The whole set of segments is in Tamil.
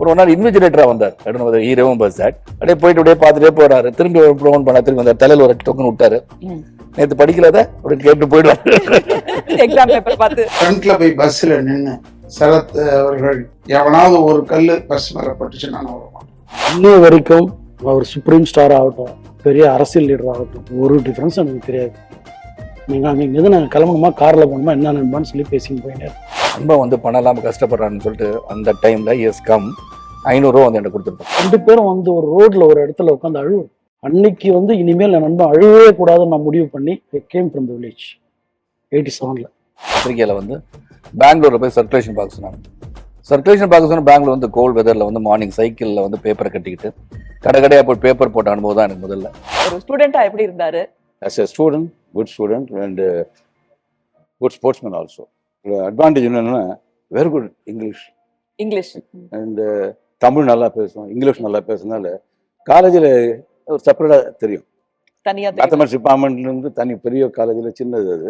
அப்புறம் ஒரு நாள் இன்விஜிலேட்டரா வந்தார். I don't know whether he remembers that. அப்படியே போயிட்டு அப்படியே பார்த்துட்டே போறாரு. திரும்பி ப்ரோன் பண்ண திரும்பி வந்தார். தலையில ஒரு டோக்கன் விட்டாரு. நேத்து படிக்கலத ஒரு கேட்டு போயிடுவாரு. எக்ஸாம் பேப்பர் பார்த்து ஃப்ரண்ட்ல போய் பஸ்ல நின்று சரத் அவர்கள் எவனாவது ஒரு கல்லு பஸ் மேல பட்டுச்சு நான் வருவான். இன்னைய வரைக்கும் அவர் சுப்ரீம் ஸ்டார் ஆகட்டும், பெரிய அரசியல் லீடர் ஆகட்டும், ஒரு டிஃபரன்ஸ் எனக்கு தெரியாது. நீங்கள் அன்றைக்கி எது நாங்கள் கிளம்பணுமா, காரில் போகணுமா, என்ன நண்பான்னு சொல்லி பேசின்னு போயிட்டே. அன்பா வந்து பணம் இல்லாமல் கஷ்டப்படுறான்னு சொல்லிட்டு அந்த டைம்ல எஸ் கம் 500 ரூபா வந்து என்கிட்ட கொடுத்துருப்போம். 2 பேரும் வந்து ஒரு ரோட்ல ஒரு இடத்துல உட்காந்து அழுவோம். அன்னைக்கு வந்து இனிமேல் என் நண்பன் அழுவே கூடாதுன்னு நான் முடிவு பண்ணி கேம் ஃப்ரம் த வில்லேஜ் 87ல். பத்திரிகையில் வந்து பெங்களூரில் போய் சர்க்குலேஷன் பார்க்க சொன்னாங்க. சர்க்குலேஷன் பார்க்க சொன்னால் பெங்களூர் வந்து கோல்ட் வெதரில் வந்து மார்னிங் சைக்கிளில் வந்து பேப்பரை கட்டிக்கிட்டு கடையாக போய் பேப்பர் போட்ட அனுபவம் தான் எனக்கு முதல்ல. ஒரு ஸ்டூடெண்டா எப்படி இருந்தாரு? As a student, good student and good sportsman also. Advantage என்னன்னா very good English and Tamil நல்லா பேசுவோம், இங்கிலீஷ் நல்லா பேசுனால காலேஜில் ஒரு செப்பரேட்டாக தெரியும். தனியா மேத்தமெட்டிக்ஸ் டிபார்ட்மெண்ட்ல இருந்து தனி பெரிய காலேஜில் சின்னது அது.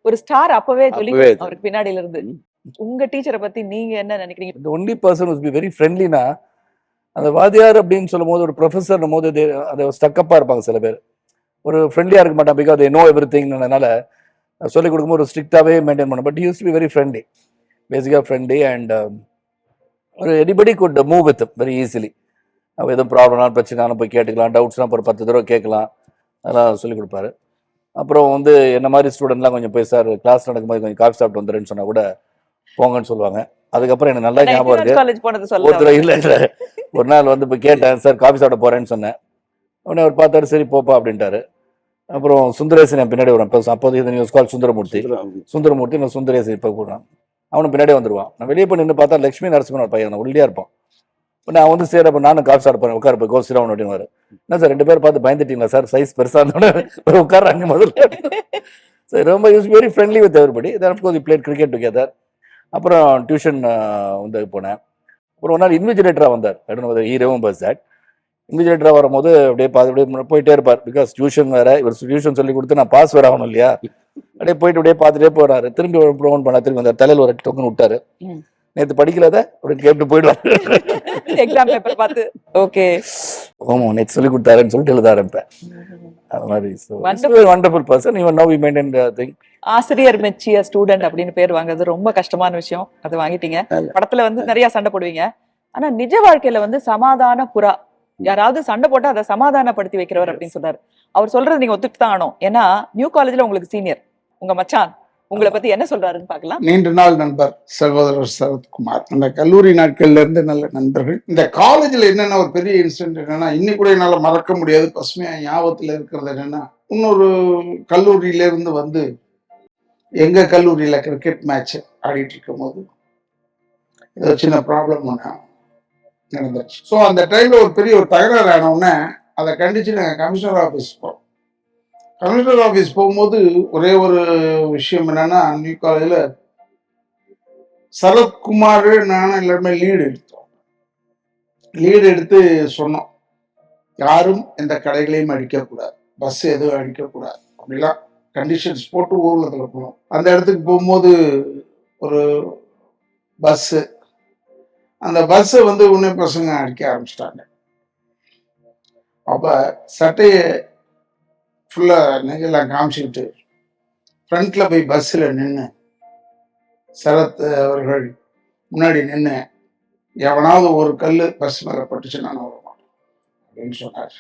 ஒரு ஸ்டார் அப்பவே சொல்லி அப்பவே அவருக்கு பின்னாடியில இருந்து. உங்க டீச்சரை பத்தி நீங்க என்ன நினைக்கிறீங்க? The only person who's be very friendlyனா அந்த வாத்தியார் அப்படின்னு சொல்லும் போது ஒரு ப்ரொஃபஸர் போது அதை ஸ்டக்கப்பா இருப்பாங்க சில பேர். ஒரு ஃப்ரெண்ட்லியா இருக்க மாட்டான். பிகாஸ் தே நோ எவ்ரி திங்னால சொல்லிக் கொடுக்கும்போது ஒரு ஸ்ட்ரிக்டாகவே மெயின்டைன் பண்ண. But use to be very friendly, பேசிக்காக ஃப்ரெண்ட்லி அண்ட் ஒரு anybody good move with very easily. அவள் எதுவும் ப்ராப்ளம்னாலும் பிரச்சனைனாலும் போய் கேட்டுக்கலாம், டவுட்ஸ்லாம் ஒரு 10 தடவை கேட்கலாம், அதெல்லாம் சொல்லிக் கொடுப்பாரு. அப்புறம் வந்து என்ன மாதிரி ஸ்டூடெண்ட்லாம் கொஞ்சம் போய் சார் கிளாஸ் நடக்கும்போது கொஞ்சம் காஃபி சாப்பிட்டு வந்துடுன்னு சொன்னால் கூட போங்கன்னு சொல்லுவாங்க. அதுக்கப்புறம் எனக்கு நல்லா ஞாபகம் இருக்கு. ஒருத்தர் இல்லை ஒரு நாள் வந்து இப்போ கேட்டேன், சார் காஃபி சாப்பிட போகிறேன்னு சொன்னேன். உடனே அவர் பார்த்தாரு, சரி போப்பா அப்படின்ட்டாரு. அப்புறம் சுந்தரேசன் என் பின்னாடி வரும். அப்போது இது நியூஸ் கால் சுந்தரமூர்த்தி நான் சுந்தரேசன் இப்போ கூடுறான். அவனும் பின்னாடியே வந்துடுவான். நான் வெளியே போய் நின்று பார்த்தா லட்சுமி நரசிம்மன் ஒரு பையன் ஒல்லியாக இருப்பான். இப்போ நான் வந்து சரி அப்போ நானும் காஃபி சாப்பிட போகிறேன், உட்கார போய் கோசிராவன் அப்படின்னு. என்ன சார் 2 பேர் பார்த்து பயந்துட்டீங்களா சார், சைஸ் பெருசாக இருந்தோட உட்காராங்க முதல்ல. சரி ரொம்ப use very friendly with everybody. Then of course we played cricket together. அப்புறம் டியூஷன் வந்து போனேன். அப்புறம் ஒரு நாள் இன்விஜிலேட்டராக வந்தார். I don't know whether he remembers that. இன்விஜிலேட்டராக வரும்போது அப்படியே அப்படியே போயிட்டே இருப்பார். பிகாஸ் டியூஷன் வேற, இவர் டியூஷன் சொல்லி கொடுத்து நான் பாஸ் வேற ஆகணும் இல்லையா. அப்படியே போயிட்டு அப்படியே பார்த்துட்டே போறாரு. திரும்பி ப்ரோன் பண்ண திரும்பி வந்தார். தலையில் ஒரு டோக்கன் விட்டாரு. நேற்று படிக்கலத ஒரு கேட்டு போயிடுவார். எக்ஸாம் பேப்பர் பார்த்து ஓகே ஆமா நேற்று சொல்லி கொடுத்தாருன்னு சொல்லிட்டு எழுத ஆரம்பிப்பேன். அது மாதிரி wonderful person. Even now we maintain thing. ஆசிரியர் மெச்சிய ஸ்டூடெண்ட் அப்படின்னு பேர் வாங்குறது ரொம்ப கஷ்டமான விஷயம். அது வாங்கிட்டீங்க. படத்துல வந்து நிறைய சண்டை போடுவீங்க. ஆனா நிஜ வாழ்க்கையில வந்து சமாதான புறா, யாராவது சண்டை போட்டா அதை சமாதானப்படுத்தி வைக்கிறவர் அப்படின்னு சொல்றாரு. அவர் சொல்றது நீங்க ஒத்துட்டு தான் ஆகணும். ஏன்னா நியூ காலேஜ்ல உங்களுக்கு சீனியர் உங்க மச்சான் உங்களை பத்தி என்ன சொல்றாருன்னு பாக்கலாம். நீண்ட நாள் நண்பர் சகோதரர் சரத்குமார். அந்த கல்லூரி நாட்கள்ல இருந்து நல்ல நண்பர்கள். இந்த காலேஜ்ல என்னென்ன ஒரு பெரிய இன்சிடென்ட் என்னன்னா, இன்னைக்கு கூட என்னால மறக்க முடியாது, பசுமையா ஞாபகத்துல இருக்கிறது என்னன்னா, இன்னொரு கல்லூரியில இருந்து வந்து எங்க கல்லூரியில கிரிக்கெட் மேட்ச் ஆடிட்டு இருக்கும் போது ஏதோ சின்ன ப்ராப்ளம் ஒன்று நடந்துச்சு. ஸோ அந்த டைம்ல ஒரு பெரிய ஒரு தகராறு ஆனவுடனே அதை கண்டிச்சு நாங்கள் கமிஷனர் ஆஃபீஸ் போகிறோம். கமிஷனர் ஆஃபீஸ் போகும்போது ஒரே ஒரு விஷயம் என்னன்னா, நியூ காலேஜில் சரத்குமார் நானும் எல்லாருமே லீடு எடுத்து சொன்னோம், யாரும் எந்த கடைகளையும் அடிக்கக்கூடாது, பஸ் எதுவும் அடிக்கக்கூடாது அப்படிலாம் கண்டிஷன்ஸ் போட்டு ஊர்வலத்தில் போனோம். அந்த இடத்துக்கு போகும்போது ஒரு பஸ்ஸு, அந்த பஸ்ஸை வந்து உடனே பசங்க அடிக்க ஆரம்பிச்சிட்டாங்க. அப்போ சட்டையை ஃபுல்லாக நெஞ்செல்லாம் காமிச்சிக்கிட்டு ஃப்ரண்ட்ல போய் பஸ்ஸில் நின்று சரத் அவர்கள் முன்னாடி நின்று எவனாவது ஒரு கல் பஸ் மேலே பட்டுச்சு நான் வருவான் அப்படின்னு சொன்னார்.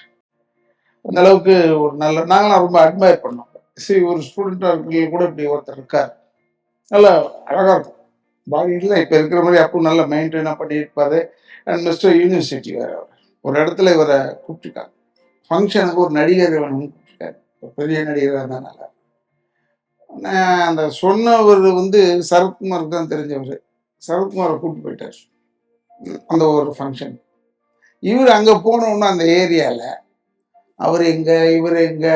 அந்த அளவுக்கு ஒரு நல்ல நாங்களாம் ரொம்ப அட்மையர் பண்ணோம். சரி ஒரு ஸ்டூடெண்டாக இருக்கிறவங்க கூட இப்படி ஒருத்தர் இருக்கார், நல்லா அழகாக இருக்கும் பாடியில். இப்போ இருக்கிற மாதிரி அப்போ நல்லா மெயின்டைனாக பண்ணியிருப்பாரு. அண்ட் மிஸ்டர் யூனிவர்சிட்டி வேறு. அவர் ஒரு இடத்துல இவரை கூப்பிட்டுருக்காங்க ஃபங்க்ஷனுக்கு, ஒரு நடிகர் வேணும்னு கூப்பிட்டுருக்காரு, ஒரு பெரிய நடிகராக இருந்ததுனால. அந்த சொன்னவர் வந்து சரத்குமாருக்கு தான் தெரிஞ்சவர். சரத்குமாரை கூப்பிட்டு போயிட்டார் அந்த ஒரு ஃபங்க்ஷன். இவர் அங்கே போனோன்னா அந்த ஏரியாவில் அவர் எங்கே, இவர் எங்கே,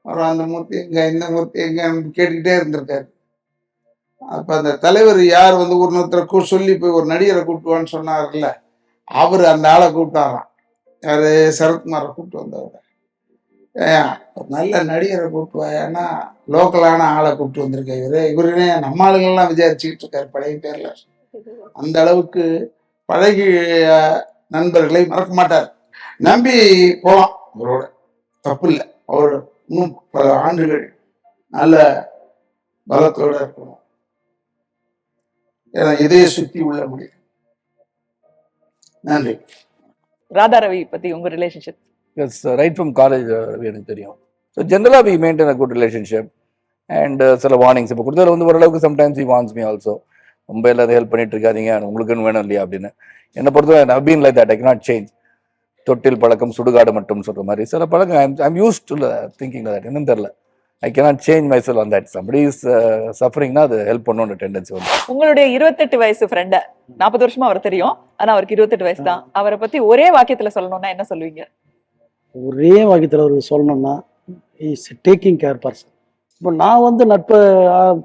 அப்புறம் அந்த மூர்த்தி எங்கே, இந்த மூர்த்தி எங்கன்னு கேட்டுக்கிட்டே இருந்திருக்காரு. அப்போ அந்த தலைவர் யார் வந்து ஒருத்தரை சொல்லி போய் ஒரு நடிகரை கூப்பிட்டுவான்னு சொன்னார்ல, அவர் அந்த ஆளை கூப்பிட்டாராம். யார்? சரத்குமாரை கூப்பிட்டு வந்தவர். ஒரு நல்ல நடிகரை கூப்பிட்டு ஏன்னா லோக்கலான ஆளை கூப்பிட்டு வந்திருக்க இவருனே நம்ம ஆளுங்கள்லாம் விசாரிச்சுக்கிட்டு இருக்காரு பழைய பேரில். அந்த அளவுக்கு பழகிய நண்பர்களை மறக்க மாட்டார். நம்பி போகலாம், அவரோட தப்பு இல்லை. அவர் இன்னும் பல ஆண்டுகள் நல்ல பலத்தோட இருக்கணும். ஏன்னா இதய சுத்தி உள்ள முடியும். நன்றி. ராதா ரவி பத்தி உங்க relationship? Yes, right from college எனக்கு தெரியும். ஸோ ஜென்ரலாக we maintain a good relationship and சில வார்னிங்ஸ் இப்போ கொடுத்ததில் வந்து ஓரளவுக்கு sometimes he warns me also. ரொம்ப எல்லாத்தையும் ஹெல்ப் பண்ணிட்டு இருக்காதீங்க, உங்களுக்குன்னு வேணும் இல்லையா அப்படின்னு. என்னை பொறுத்தவரை I've been like that, I cannot change. தொட்டில் பழக்கம் சுடுகாடு மட்டும் சொல்ற மாதிரி சில பழக்கம் I'm used to thinking that. என்னன்னு தெரியல, I cannot change myself on that. Somebody is sufferingனா அது ஹெல்ப் பண்ணணும்னு டெண்டன்சி வந்து. உங்களுடைய 28 வயசு ஃப்ரெண்ட 40 வருஷமா அவர் தெரியும், ஆனா அவருக்கு 28 வயசு தான். அவரை பத்தி ஒரே வாக்கியத்துல சொல்லணும்னா என்ன சொல்லுவீங்க? ஒரே வாக்கியத்தில் அவருக்கு சொல்லணும்னா இஸ் டேக்கிங் கேர் பர்சன். இப்போ நான் வந்து நட்பை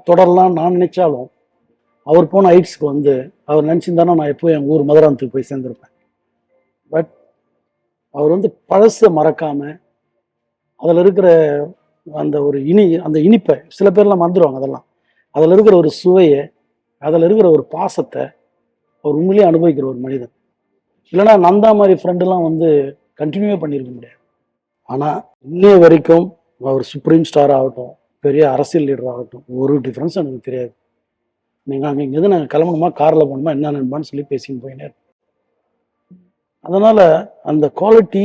தொடரலாம் நான் நினைச்சாலும் அவர் போன ஹைட்ஸ்க்கு வந்து அவர் நினச்சிருந்தானா நான் எப்போ என் ஊர் மதுராந்தத்துக்கு போய் சேர்ந்துருப்பேன். பட் அவர் வந்து பழசை மறக்காம அதில் இருக்கிற அந்த ஒரு அந்த இனிப்பை சில பேர்லாம் மறந்துடுவாங்க. அதெல்லாம் அதில் இருக்கிற ஒரு சுவையை, அதில் இருக்கிற ஒரு பாசத்தை அவர் உண்மையிலேயே அனுபவிக்கிற ஒரு மனிதன். இல்லைன்னா நந்தா மாதிரி ஃப்ரெண்டுலாம் வந்து கண்டினியூவே பண்ணியிருக்க முடியாது. ஆனால் இன்னைய வரைக்கும் அவர் சுப்ரீம் ஸ்டார் ஆகட்டும், பெரிய அரசியல் லீடர் ஆகட்டும், ஒரு டிஃப்ரென்ஸ் எனக்கு தெரியாது. நீங்கள் அங்கே இங்கேருந்து நாங்கள் கிளம்பணுமா, காரில் போகணுமா, என்ன நண்பான்னு சொல்லி பேசின்னு போயினே. அதனால் அந்த குவாலிட்டி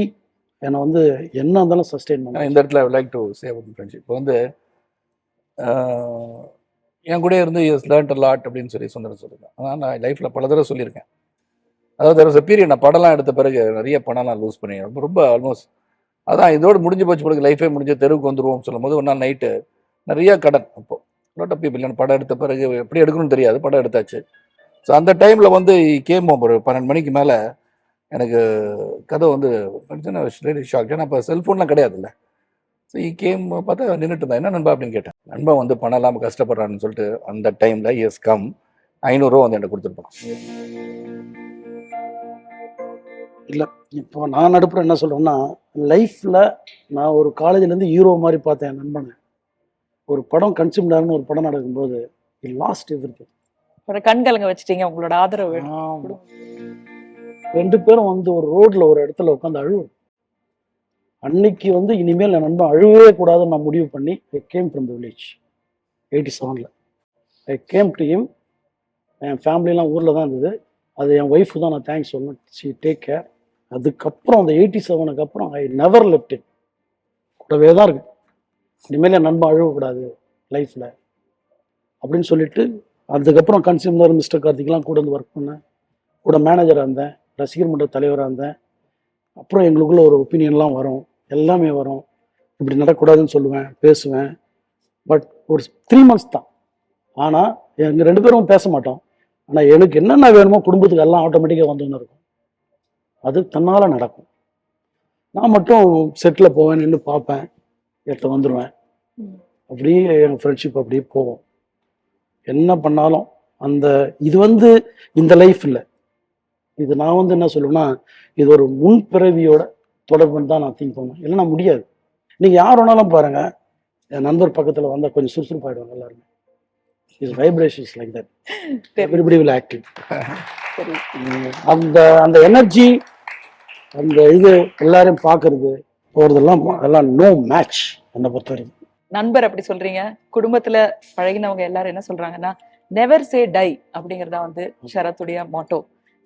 என்னை வந்து என்ன இருந்தாலும் சஸ்டெயின் பண்ண. இந்த இடத்துல I would like to say about friendship. இப்போ வந்து என் கூட இருந்து இஸ் லேர்ன்ட் அ லாட் அப்படின்னு சொல்லியிருக்கேன். ஆனால் நான் லைஃப்பில் பல தடவை சொல்லியிருக்கேன். அதாவது பீரியட் நான் படம்லாம் எடுத்த பிறகு நிறைய படம்லாம் லூஸ் பண்ணி ரொம்ப ஆல்மோஸ்ட் அதான் இதோடு முடிஞ்சு போச்சு, பிறகு லைஃபே முடிஞ்ச தெருவுக்கு வந்துடுவோம் சொல்லும் போது ஒரு நாள் நைட்டு நிறைய கடன். அப்போ லாட் ஆஃப் பீப்பிள் படம் எடுத்த பிறகு எப்படி எடுக்கணும்னு தெரியாது, படம் எடுத்தாச்சு. ஸோ அந்த டைமில் வந்து கேம் ஒரு 12 மணிக்கு மேலே எனக்கு கதை வந்து ஷாக். ஏன்னா அப்போ செல்ஃபோன்லாம் கிடையாதுல்ல. ஸோ கேம் பார்த்தா நின்றுட்டு இருந்தேன். என்ன நண்பா அப்படின்னு கேட்டேன். நண்பா வந்து பணம் இல்லாமல் கஷ்டப்படுறான்னு சொல்லிட்டு அந்த டைமில் எஸ் கம் 500 ரூபா வந்து என்கிட்ட கொடுத்துருப்பான். இல்லை இப்போ நான் நடுப்புற என்ன சொல்கிறேன்னா, லைஃப்பில் நான் ஒரு காலேஜ்லேருந்து ஹீரோ மாதிரி பார்த்தேன் என் நண்பனை. ஒரு படம் கன்சியூம்டார்னு ஒரு படம் நடக்கும்போது லாஸ்ட் எவ்ரிதிங். ஒரு கண்கலங்க வச்சுட்டீங்க. உங்களோட ஆதரவு 2 பேரும் வந்து ஒரு ரோட்ல ஒரு இடத்துல உட்காந்து அழுவோம். அன்னைக்கு வந்து இனிமேல் என் நண்பன் அழுவே கூடாதுன்னு நான் முடிவு பண்ணி I came from the village 87. I came to him. என் ஃபேமிலிலாம் ஊரில் தான் இருந்தது. அது என் ஒய்ஃபு தான் நான் தேங்க்ஸ் சொல்லணும். She take care. அதுக்கப்புறம் அந்த 87க்கு அப்புறம் ஐ நெவர் லெஃப்ட் இட். கூடவே தான் இருக்கு. இனிமேல் என் நண்பன் அழுவக்கூடாது லைஃப்பில் அப்படின்னு சொல்லிட்டு அதுக்கப்புறம் கன்சியூமர் மிஸ்டர் கார்த்திக்லாம் கூட வந்து ஒர்க் பண்ணேன். கூட மேனேஜராக இருந்தேன், ரசிகர் மன்ற தலைவராக இருந்தேன். அப்புறம் எங்களுக்குள்ள ஒரு ஒப்பீனியன்லாம் வரும், எல்லாமே வரும். இப்படி நடக்கக்கூடாதுன்னு சொல்லுவேன், பேசுவேன். பட் ஒரு 3 months தான். ஆனால் எங்கள் 2 பேரும் பேச மாட்டோம். ஆனால் எனக்கு என்னென்ன வேணுமோ குடும்பத்துக்கு எல்லாம் ஆட்டோமேட்டிக்காக வந்துன்னு இருக்கும். அது தன்னால் நடக்கும். நான் மட்டும் செட்டில் போவேன், நின்று பார்ப்பேன், எடுத்து வந்துடுவேன். அப்படியே எங்கள் ஃப்ரெண்ட்ஷிப் அப்படியே போவோம். என்ன பண்ணாலும் அந்த இது வந்து இந்த லைஃப் இல்லை. இது நான் வந்து என்ன சொல்லுவேன்னா, இது ஒரு முன்பிறவியோட தொடர்புன்னு தான் நான் திங்க் பண்ணுவேன். இல்லைன்னா முடியாது. நீங்கள் யார் வேணாலும் பாருங்கள், என் நண்பர் பக்கத்தில் வந்தால் கொஞ்சம் சுறுசுறுப்பாயிடுவாங்க எல்லாருமே. Is vibrations like that. Everybody will active. அந்த அந்த எனர்ஜி, அந்த இது எல்லாரையும் பார்க்கறது போகிறதெல்லாம் அதெல்லாம் நோ மேட்ச் என்னை பொறுத்த வரைக்கும். நண்பர் அப்படி சொல்றீங்க. குடும்பத்துல பழகினவங்க எல்லாரும் என்ன சொல்றாங்கன்னா, நெவர் சே டை அப்படிங்கறதா வந்து ஷரத்துடைய மோட்டோ.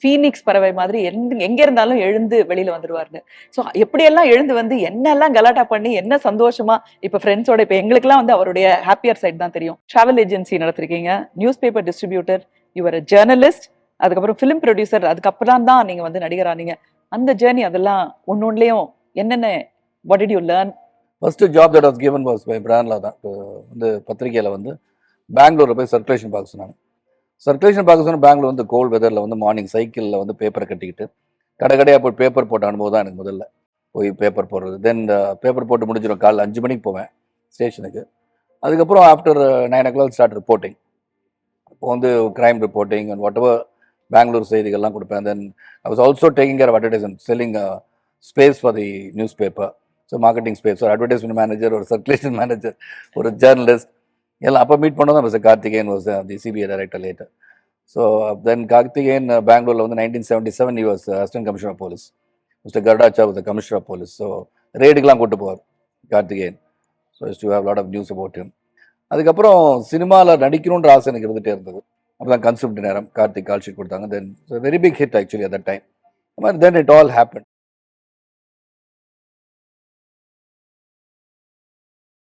ஃபீனிக்ஸ் பறவை மாதிரி எங்க இருந்தாலும் எழுந்து வெளியில வந்துடுவாருன்னு. ஸோ எப்படியெல்லாம் எழுந்து வந்து என்னெல்லாம் கலாட்டா பண்ணி என்ன சந்தோஷமா இப்ப ஃப்ரெண்ட்ஸோட இப்ப எங்களுக்குலாம் வந்து அவருடைய ஹாப்பியர் சைட் தான் தெரியும். டிராவல் ஏஜென்சி நடத்திருக்கீங்க, newspaper distributor, your journalist, அதுக்கப்புறம் ஃபிலிம் ப்ரொடியூசர், அதுக்கப்புறம் தான் நீங்க வந்து நடிகரானீங்க. அந்த ஜேர்னி அதெல்லாம் ஒன்னொன்னுலயும் என்னென்ன what did you learn? First job that was given was by பிராண்ட்ல தான். வந்து பத்திரிகையில் வந்து பெங்களூரில் போய் சர்க்குலேஷன் பார்க்க சொன்னாங்க. சர்க்குலேஷன் பார்க்க சொன்னால் பெங்களூர் வந்து கோல்டு வெதரில் வந்து மார்னிங் சைக்கிளில் வந்து பேப்பரை கட்டிக்கிட்டு கடையாக போய் பேப்பர் போட்ட அனுபவம் தான் எனக்கு முதல்ல. போய் பேப்பர் போடுறது. தென் பேப்பர் போட்டு முடிஞ்சிடும். காலைல 5 மணிக்கு போவேன் ஸ்டேஷனுக்கு. அதுக்கப்புறம் ஆஃப்டர் 9 o'clock ஸ்டார்ட் ரிப்போர்ட்டிங். இப்போ வந்து crime reporting and whatever Bangalore செய்திகள்லாம் கொடுப்பேன். Then I was also taking care of advertisement, selling space for the newspaper. So marketing space, ஒரு அட்வர்டைஸ்மெண்ட் மேனேஜர், ஒரு சர்க்குலேஷன் மேனேஜர், ஒரு ஜேர்னலிஸ்ட் எல்லாம் அப்போ மீட் பண்ணதான் mister Karthikeyan was the CBI director later. So then Karthikeyan பெங்களூரில் வந்து 1977 he was assistant commissioner of police. Mister Kardacha was the commissioner of police. So ரெய்டுக்கெலாம் கூட்டு போவார் Karthikeyan. So is to have lot of news about him. அதுக்கப்புறம் சினிமாவில் நடிக்கணுன்ற ஆசை எனக்கு இருந்துகிட்டே இருந்தது. அப்போ தான் கன்செப்ட் நேரம் கார்த்திக் கால் ஷீட் கொடுத்தாங்க. Then very big hit actually at that time. Then it all happen.